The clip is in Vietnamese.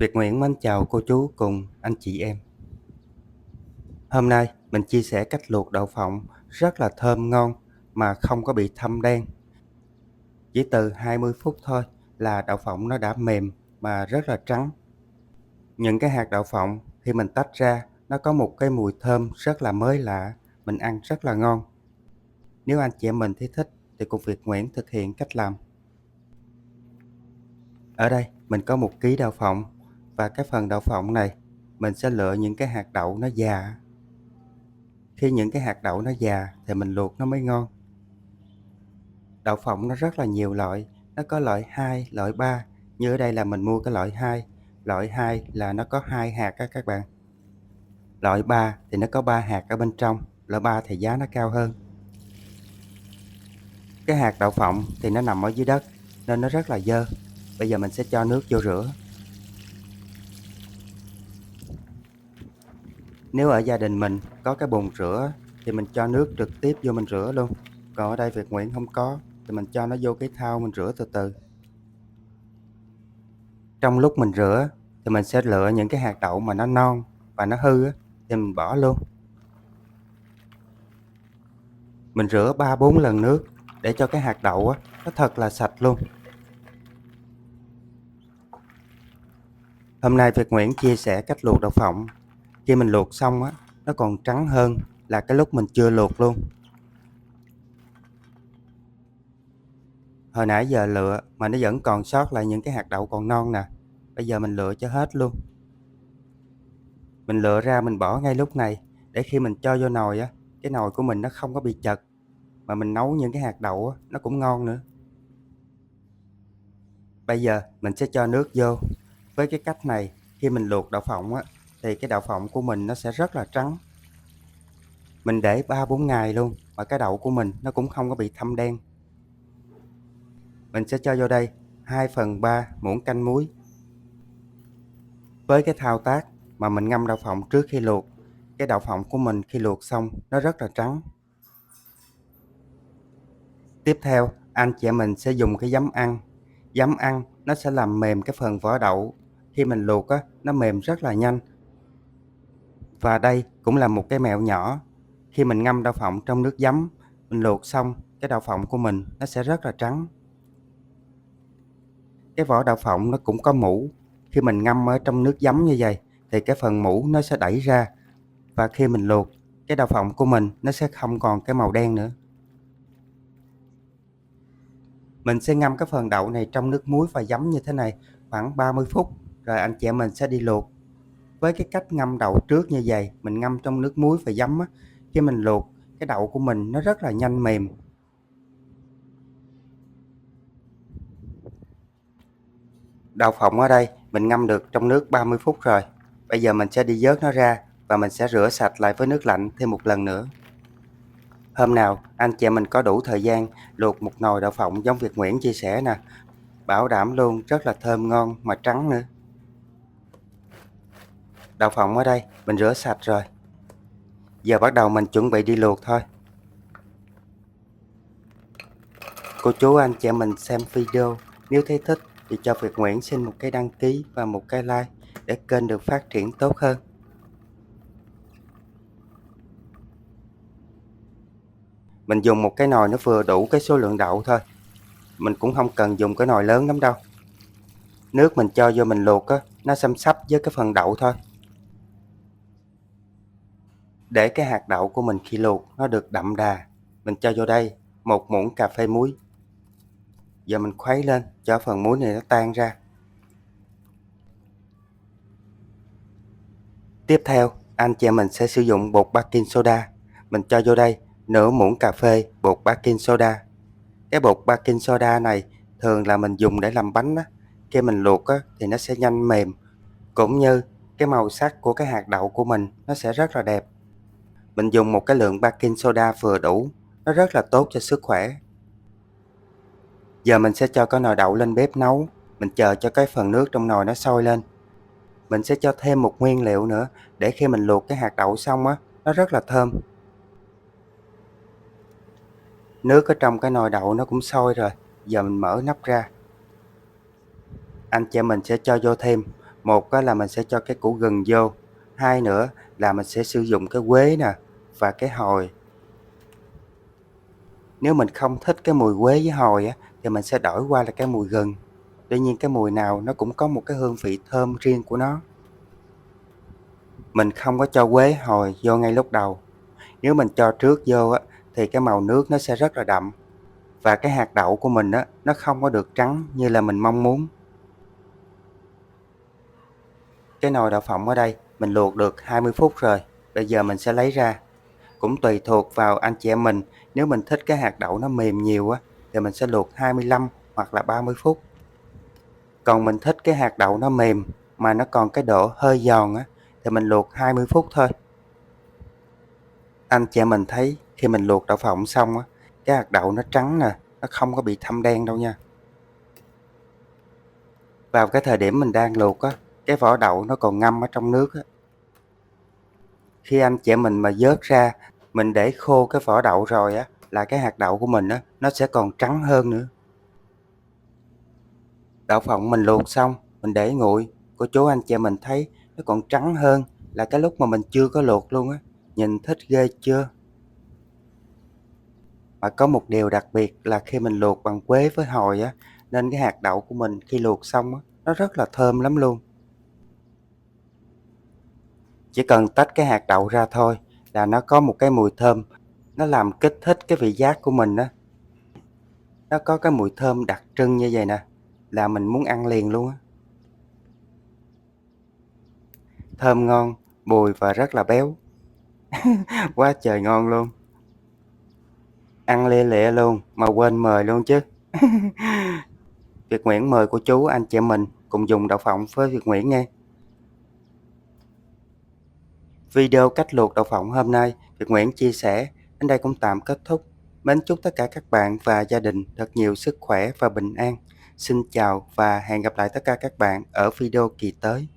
Việt Nguyễn mến chào cô chú cùng anh chị em. Hôm nay mình chia sẻ cách luộc đậu phộng rất là thơm ngon mà không có bị thâm đen. Chỉ từ 20 phút thôi là đậu phộng nó đã mềm mà rất là trắng. Những cái hạt đậu phộng khi mình tách ra nó có một cái mùi thơm rất là mới lạ, mình ăn rất là ngon. Nếu anh chị em mình thấy thích thì cùng Việt Nguyễn thực hiện cách làm. Ở đây mình có 1 kg đậu phộng và cái phần đậu phộng này mình sẽ lựa những cái hạt đậu nó già. Khi những cái hạt đậu nó già thì mình luộc nó mới ngon. Đậu phộng nó rất là nhiều loại, nó có loại 2, loại 3. Như ở đây là mình mua cái loại 2. Loại 2 là nó có 2 hạt á các bạn. Loại 3 thì nó có 3 hạt ở bên trong. Loại 3 thì giá nó cao hơn. Cái hạt đậu phộng thì nó nằm ở dưới đất nên nó rất là dơ. Bây giờ mình sẽ cho nước vô rửa. Nếu ở gia đình mình có cái bồn rửa thì mình cho nước trực tiếp vô mình rửa luôn. Còn ở đây Việt Nguyễn không có thì mình cho nó vô cái thau mình rửa từ từ. Trong lúc mình rửa thì mình sẽ lựa những cái hạt đậu mà nó non và nó hư á, thì mình bỏ luôn. Mình rửa 3-4 lần nước để cho cái hạt đậu á, nó thật là sạch luôn. Hôm nay Việt Nguyễn chia sẻ cách luộc đậu phộng. Khi mình luộc xong á, nó còn trắng hơn là cái lúc mình chưa luộc luôn. Hồi nãy giờ lựa mà nó vẫn còn sót lại những cái hạt đậu còn non nè. Bây giờ mình lựa cho hết luôn. Mình lựa ra mình bỏ ngay lúc này để khi mình cho vô nồi á, cái nồi của mình nó không có bị chật. Mà mình nấu những cái hạt đậu á, nó cũng ngon nữa. Bây giờ mình sẽ cho nước vô. Với cái cách này khi mình luộc đậu phộng á, thì cái đậu phộng của mình nó sẽ rất là trắng. Mình để 3-4 ngày luôn mà cái đậu của mình nó cũng không có bị thâm đen. Mình sẽ cho vô đây 2/3 muỗng canh muối. Với cái thao tác mà mình ngâm đậu phộng trước khi luộc, cái đậu phộng của mình khi luộc xong nó rất là trắng. Tiếp theo anh chị em mình sẽ dùng cái giấm ăn. Giấm ăn nó sẽ làm mềm cái phần vỏ đậu. Khi mình luộc á, nó mềm rất là nhanh. Và đây cũng là một cái mẹo nhỏ. Khi mình ngâm đậu phộng trong nước giấm, mình luộc xong cái đậu phộng của mình nó sẽ rất là trắng. Cái vỏ đậu phộng nó cũng có mũ. Khi mình ngâm ở trong nước giấm như vậy thì cái phần mũ nó sẽ đẩy ra. Và khi mình luộc, cái đậu phộng của mình nó sẽ không còn cái màu đen nữa. Mình sẽ ngâm cái phần đậu này trong nước muối và giấm như thế này khoảng 30 phút. Rồi anh chị em mình sẽ đi luộc. Với cái cách ngâm đậu trước như vậy, mình ngâm trong nước muối và giấm á, khi mình luộc, cái đậu của mình nó rất là nhanh mềm. Đậu phộng ở đây mình ngâm được trong nước 30 phút rồi. Bây giờ mình sẽ đi vớt nó ra và mình sẽ rửa sạch lại với nước lạnh thêm một lần nữa. Hôm nào anh chị em mình có đủ thời gian luộc một nồi đậu phộng giống Việt Nguyễn chia sẻ nè. Bảo đảm luôn rất là thơm ngon mà trắng nữa. Đậu phộng ở đây mình rửa sạch rồi. Giờ bắt đầu mình chuẩn bị đi luộc thôi. Cô chú anh chị em mình xem video, nếu thấy thích thì cho Việt Nguyễn xin một cái đăng ký và một cái like để kênh được phát triển tốt hơn. Mình dùng một cái nồi nó vừa đủ cái số lượng đậu thôi. Mình cũng không cần dùng cái nồi lớn lắm đâu. Nước mình cho vô mình luộc á, nó xăm xắp với cái phần đậu thôi. Để cái hạt đậu của mình khi luộc nó được đậm đà, mình cho vô đây 1 muỗng cà phê muối. Giờ mình khuấy lên cho phần muối này nó tan ra. Tiếp theo, anh chị em mình sẽ sử dụng bột baking soda. Mình cho vô đây nửa muỗng cà phê bột baking soda. Cái bột baking soda này thường là mình dùng để làm bánh á. Khi mình luộc á, thì nó sẽ nhanh mềm. Cũng như cái màu sắc của cái hạt đậu của mình nó sẽ rất là đẹp. Mình dùng một cái lượng baking soda vừa đủ. Nó rất là tốt cho sức khỏe. Giờ mình sẽ cho cái nồi đậu lên bếp nấu. Mình chờ cho cái phần nước trong nồi nó sôi lên. Mình sẽ cho thêm một nguyên liệu nữa để khi mình luộc cái hạt đậu xong á, nó rất là thơm. Nước ở trong cái nồi đậu nó cũng sôi rồi. Giờ mình mở nắp ra. Anh chị mình sẽ cho vô thêm Một á là mình sẽ cho cái củ gừng vô, hai nữa là mình sẽ sử dụng cái quế nè và cái hồi. Nếu mình không thích cái mùi quế với hồi á thì mình sẽ đổi qua là cái mùi gừng. Tuy nhiên cái mùi nào nó cũng có một cái hương vị thơm riêng của nó. Mình không có cho quế hồi vô ngay lúc đầu. Nếu mình cho trước vô á thì cái màu nước nó sẽ rất là đậm và cái hạt đậu của mình á nó không có được trắng như là mình mong muốn. Cái nồi đậu phộng ở đây mình luộc được 20 phút rồi. Bây giờ mình sẽ lấy ra. Cũng tùy thuộc vào anh chị em mình, nếu mình thích cái hạt đậu nó mềm nhiều á thì mình sẽ luộc 25 hoặc là 30 phút. Còn mình thích cái hạt đậu nó mềm mà nó còn cái độ hơi giòn á thì mình luộc 20 phút thôi. Anh chị em mình thấy khi mình luộc đậu phộng xong á, cái hạt đậu nó trắng nè, nó không có bị thâm đen đâu nha. Vào cái thời điểm mình đang luộc á, cái vỏ đậu nó còn ngâm ở trong nước á. Khi anh chị em mình mà vớt ra, mình để khô cái vỏ đậu rồi á, là cái hạt đậu của mình á, nó sẽ còn trắng hơn nữa. Đậu phộng mình luộc xong, mình để nguội, cô chú anh chị em mình thấy nó còn trắng hơn là cái lúc mà mình chưa có luộc luôn á. Nhìn thích ghê chưa? Mà có một điều đặc biệt là khi mình luộc bằng quế với hồi á, nên cái hạt đậu của mình khi luộc xong á, nó rất là thơm lắm luôn. Chỉ cần tách cái hạt đậu ra thôi là nó có một cái mùi thơm, nó làm kích thích cái vị giác của mình á. Nó có cái mùi thơm đặc trưng như vậy nè, là mình muốn ăn liền luôn á. Thơm ngon, bùi và rất là béo. Quá trời ngon luôn. Ăn lia lịa luôn mà quên mời luôn chứ. Việt Nguyễn mời cô chú anh chị em mình cùng dùng đậu phộng với Việt Nguyễn nha. Video cách luộc đậu phộng hôm nay Việt Nguyễn chia sẻ đến đây cũng tạm kết thúc. Mến chúc tất cả các bạn và gia đình thật nhiều sức khỏe và bình an. Xin chào và hẹn gặp lại tất cả các bạn ở video kỳ tới.